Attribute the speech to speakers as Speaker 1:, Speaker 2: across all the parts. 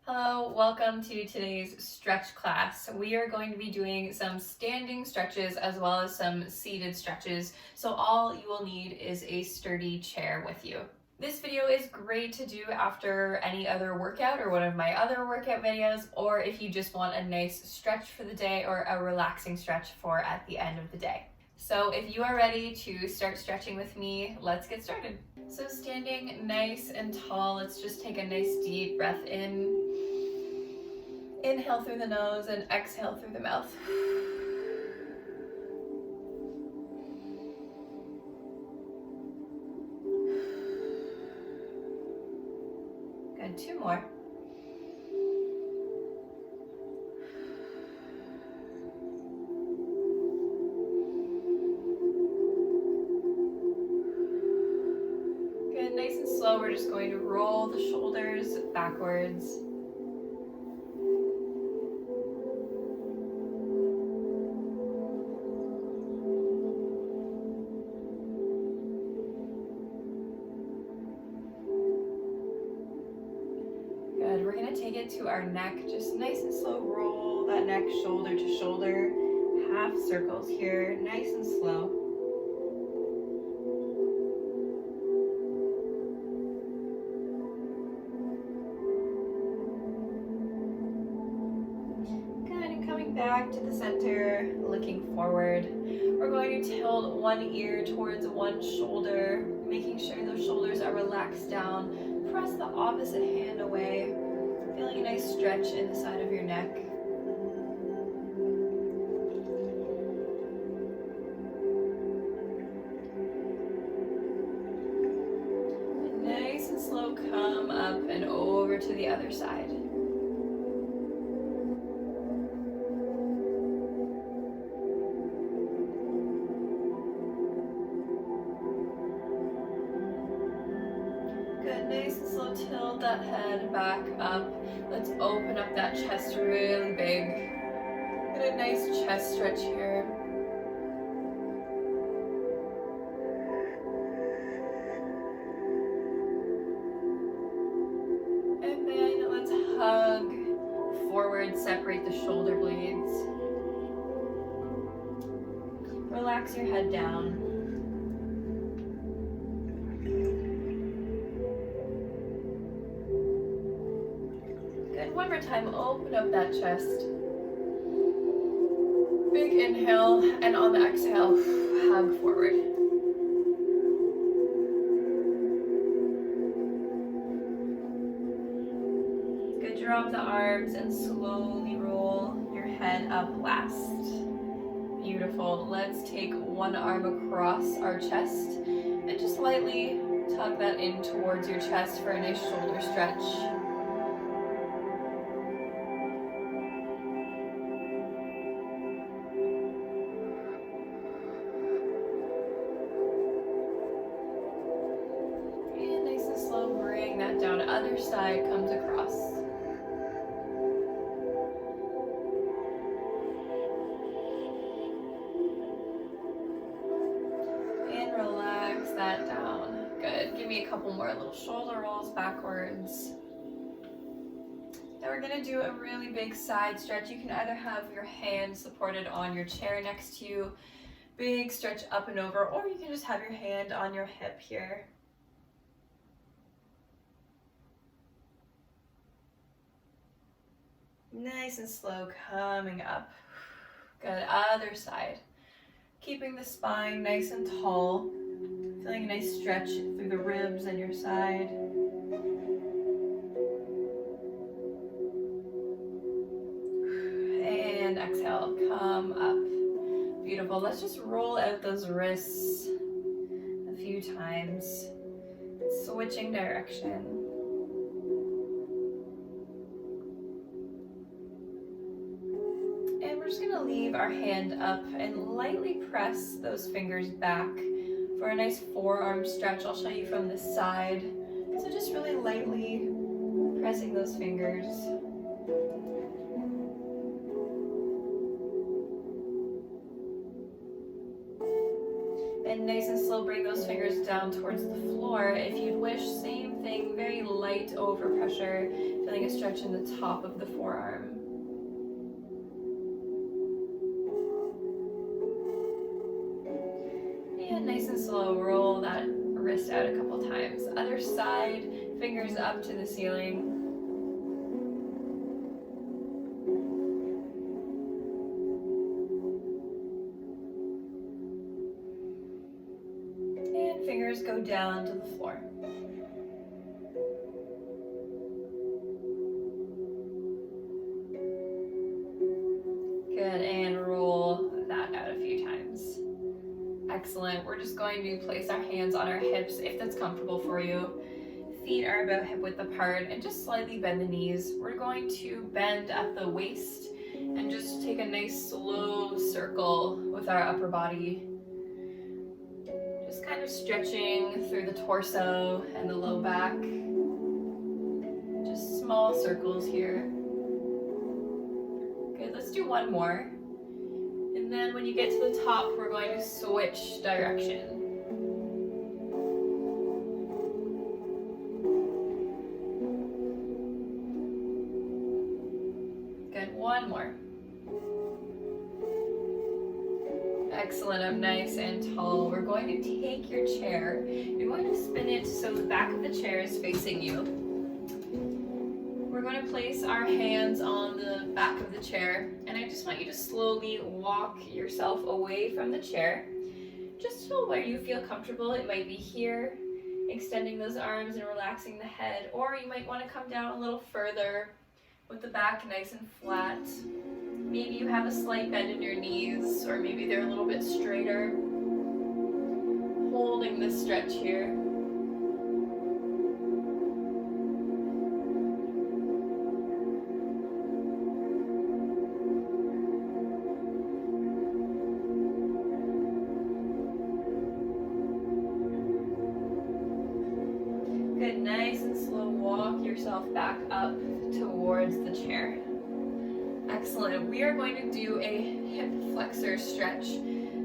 Speaker 1: Hello, welcome to today's stretch class. We are going to be doing some standing stretches as well as some seated stretches. So all you will need is a sturdy chair with you. This video is great to do after any other workout or one of my other workout videos, or if you just want a nice stretch for the day or a relaxing stretch for at the end of the day. So if you are ready to start stretching with me, let's get started. So standing nice and tall, let's just take a nice deep breath in. Inhale through the nose and exhale through the mouth. Good, two more. Good, nice and slow. We're just going to roll the shoulders backwards. Good, we're gonna take it to our neck. Just nice and slow, roll that neck shoulder to shoulder. Half circles here, nice and slow. Good, and coming back to the center, looking forward. We're going to tilt one ear towards one shoulder, making sure those shoulders are relaxed down. Press the opposite hand away, feeling a nice stretch in the side of your neck. And nice and slow, come up and over to the other side. Good, nice and slow, tilt that head back up. Let's open up that chest really big. Get a nice chest stretch here. And then let's hug forward, separate the shoulder blades. Relax your head down. One more time, open up that chest. Big inhale, and on the exhale, hug forward. Good, drop the arms and slowly roll your head up last. Beautiful. Let's take one arm across our chest and just lightly tug that in towards your chest for a nice shoulder stretch. That down, other side comes across. And relax that down. Good. Give me a couple more little shoulder rolls backwards. Now we're going to do a really big side stretch. You can either have your hands supported on your chair next to you, big stretch up and over, or you can just have your hand on your hip here. Nice and slow, coming up. Good, other side. Keeping the spine nice and tall. Feeling a nice stretch through the ribs and your side. And exhale, come up. Beautiful, let's just roll out those wrists a few times. Switching direction. We're just going to leave our hand up and lightly press those fingers back for a nice forearm stretch. I'll show you from this side. So just really lightly pressing those fingers. And And nice and slow, bring those fingers down towards the floor. If you'd wish, same thing, very light over pressure, feeling a stretch in the top of the forearm. And nice and slow, roll that wrist out a couple times. Other side, fingers up to the ceiling. And fingers go down to the floor. Good, and roll that out a few times. Excellent. We're just going to place our hands on our hips if that's comfortable for you. Feet are about hip width apart and just slightly bend the knees. We're going to bend at the waist and just take a nice slow circle with our upper body. Just kind of stretching through the torso and the low back. Just small circles here. Good, let's do one more. And then when you get to the top, we're going to switch direction. Good, one more. Excellent, up nice and tall. We're going to take your chair. You're going to spin it so the back of the chair is facing you. We're going to place our hands on the back of the chair, and I just want you to slowly walk yourself away from the chair, just to where you feel comfortable. It might be here, extending those arms and relaxing the head, or you might want to come down a little further with the back nice and flat. Maybe you have a slight bend in your knees, or maybe they're a little bit straighter. Holding this stretch here. Good, nice and slow, walk yourself back up towards the chair. Excellent. We are going to do a hip flexor stretch.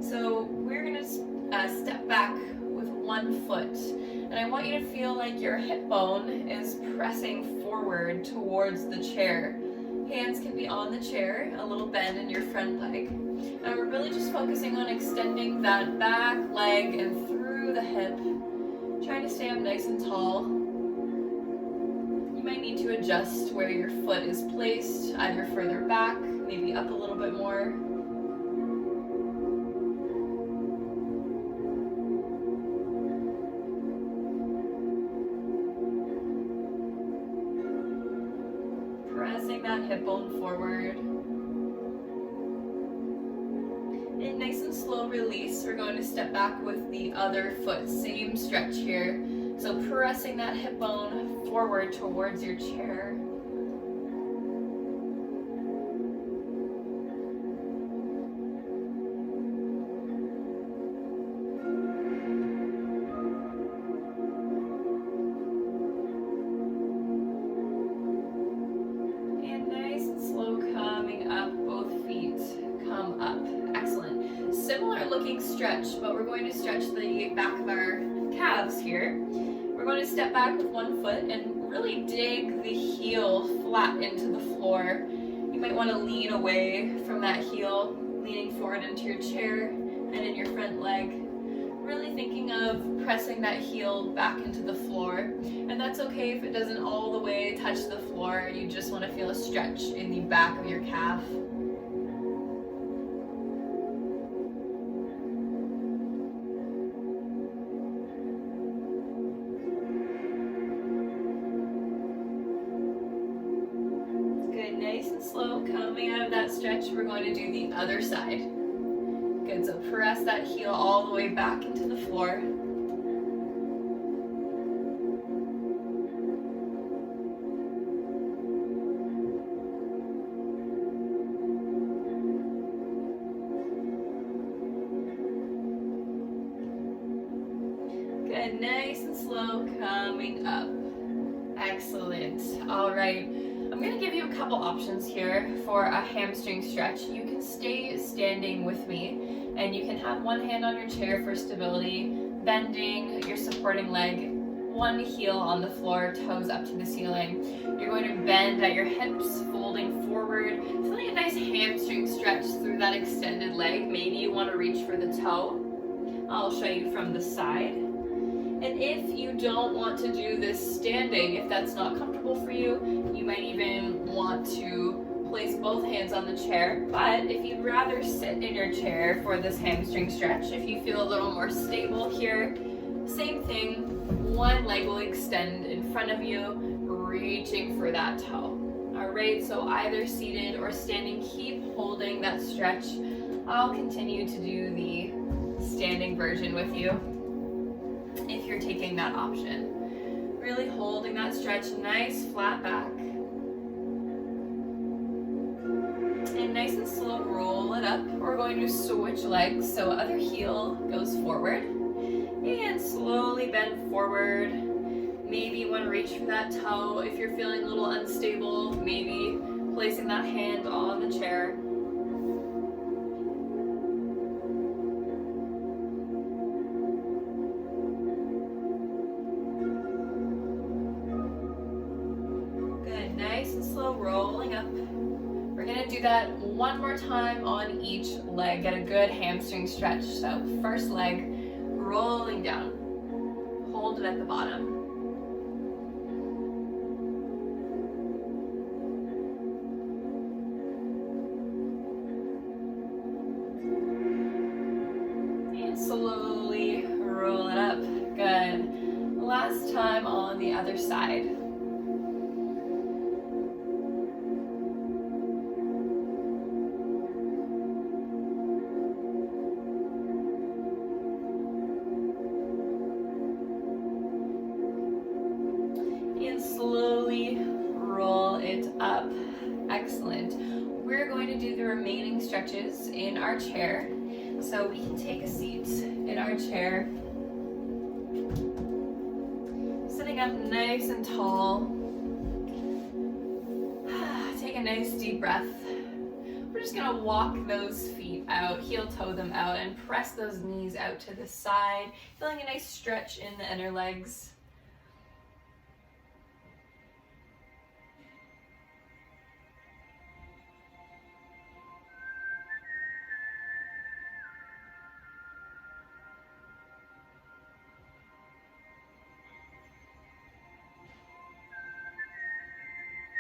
Speaker 1: So we're going to step back with one foot, and I want you to feel like your hip bone is pressing forward towards the chair. Hands can be on the chair, a little bend in your front leg. And we're really just focusing on extending that back leg and through the hip, trying to stay up nice and tall. You might need to adjust where your foot is placed, either further back, maybe up a little bit more. Pressing that hip bone forward. And nice and slow release. We're going to step back with the other foot. Same stretch here. So pressing that hip bone forward towards your chair. And nice and slow coming up, both feet come up. Excellent. Similar looking stretch, but we're going to stretch the back of our calves here. We're going to step back with one foot and really dig the heel flat into the floor. You might want to lean away from that heel, leaning forward into your chair and in your front leg. Really thinking of pressing that heel back into the floor. And that's okay if it doesn't all the way touch the floor. You just want to feel a stretch in the back of your calf. Nice and slow, coming out of that stretch, we're going to do the other side. Good, so press that heel all the way back into the floor. Good, nice and slow, coming up. Excellent. All right. I'm going to give you a couple options here for a hamstring stretch. You can stay standing with me, and you can have one hand on your chair for stability, bending your supporting leg, one heel on the floor, toes up to the ceiling. You're going to bend at your hips, folding forward, feeling a nice hamstring stretch through that extended leg. Maybe you want to reach for the toe. I'll show you from the side. And if you don't want to do this standing, if that's not comfortable for you, you might even want to place both hands on the chair. But if you'd rather sit in your chair for this hamstring stretch, if you feel a little more stable here, same thing. One leg will extend in front of you, reaching for that toe. All right, so either seated or standing, keep holding that stretch. I'll continue to do the standing version with you if you're taking that option. Really holding that stretch, nice flat back. And nice and slow, roll it up. We're going to switch legs, so other heel goes forward. And slowly bend forward. Maybe you want to reach for that toe. If you're feeling a little unstable, maybe placing that hand on the chair. Nice and slow, rolling up. We're gonna do that one more time on each leg. Get a good hamstring stretch. So first leg, rolling down. Hold it at the bottom. And slowly roll it up. Good. Last time on the other side. Slowly roll it up. Excellent. We're going to do the remaining stretches in our chair. So we can take a seat in our chair. Sitting up nice and tall. Take a nice deep breath. We're just going to walk those feet out, heel toe them out, and press those knees out to the side. Feeling a nice stretch in the inner legs.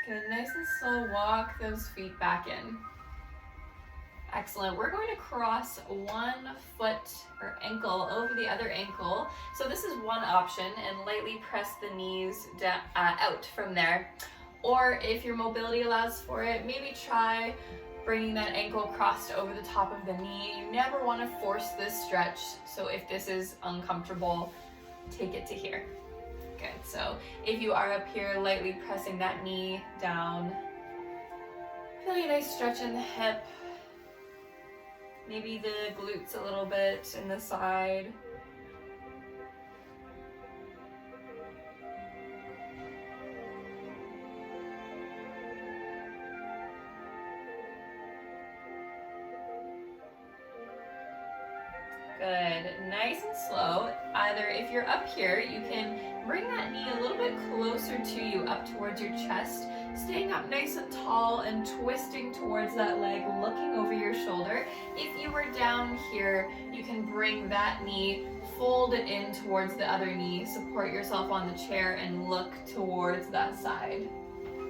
Speaker 1: Good, nice and slow, walk those feet back in. Excellent. We're going to cross one foot or ankle over the other ankle. So this is one option, and lightly press the knees down, out from there. Or if your mobility allows for it, maybe try bringing that ankle crossed over the top of the knee. You never want to force this stretch. So if this is uncomfortable, take it to here. Good, so if you are up here, lightly pressing that knee down. Feeling a nice stretch in the hip. Maybe the glutes a little bit in the side. Good, nice and slow. Either if you're up here, you can bring that knee a little bit closer to you, up towards your chest, staying up nice and tall and twisting towards that leg, looking over your shoulder. If you were down here, you can bring that knee, fold it in towards the other knee, support yourself on the chair and look towards that side.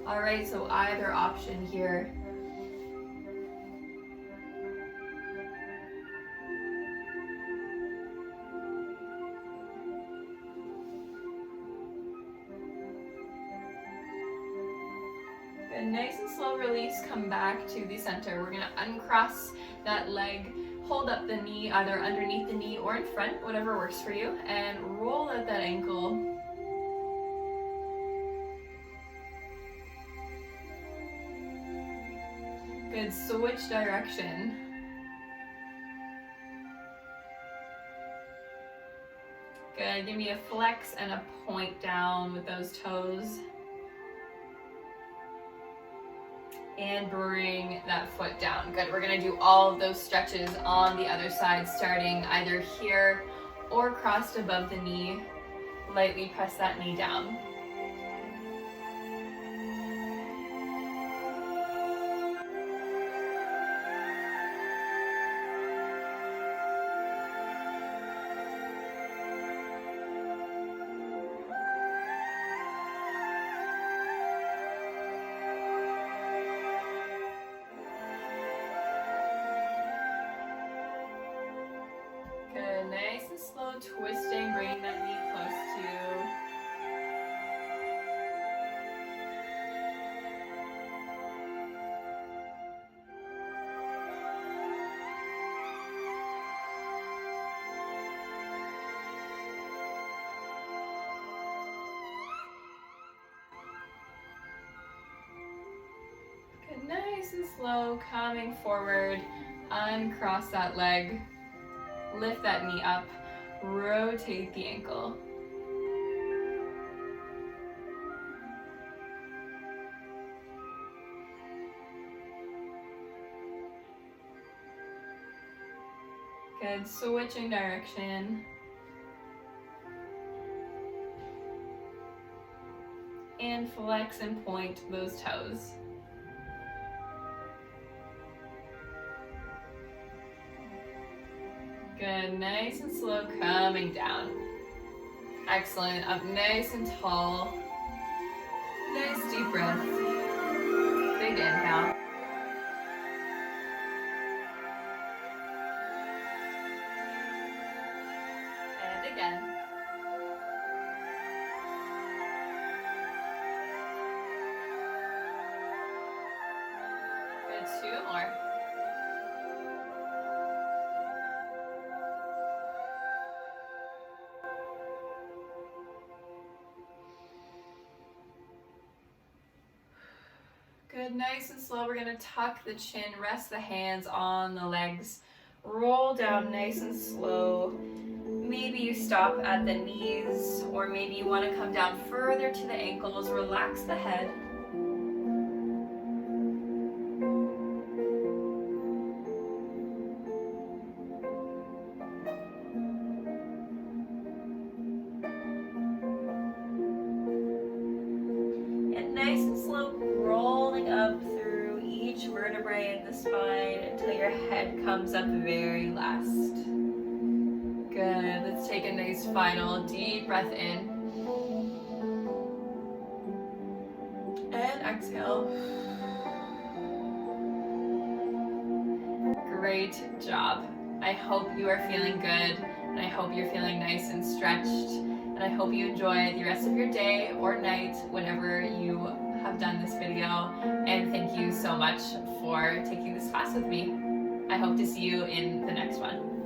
Speaker 1: All right, so either option here. Good, nice and slow release, come back to the center. We're gonna uncross that leg, hold up the knee, either underneath the knee or in front, whatever works for you, and roll out that ankle. Good, switch direction. Good, give me a flex and a point down with those toes. and bring that foot down. Good, we're gonna do all of those stretches on the other side, starting either here or crossed above the knee. Lightly press that knee down. Good, nice and slow twisting, bringing that knee close to. Good, nice and slow, coming forward, uncross that leg, lift that knee up, rotate the ankle. Good, switching direction. And flex and point those toes. Good, nice and slow, coming down. Excellent, up nice and tall. Nice deep breath. Big inhale. And again. Good, 2 more. Good, nice and slow. We're gonna tuck the chin, rest the hands on the legs, roll down nice and slow. Maybe you stop at the knees, or maybe you want to come down further to the ankles. Relax the head. And nice and slow, rolling up through each vertebrae in the spine until your head comes up very last. Good, let's take a nice final deep breath in. And exhale. Great job. I hope you are feeling good, and I hope you're feeling nice and stretched, and I hope you enjoy the rest of your day or night whenever you have done this video, and thank you so much for taking this class with me. I hope to see you in the next one.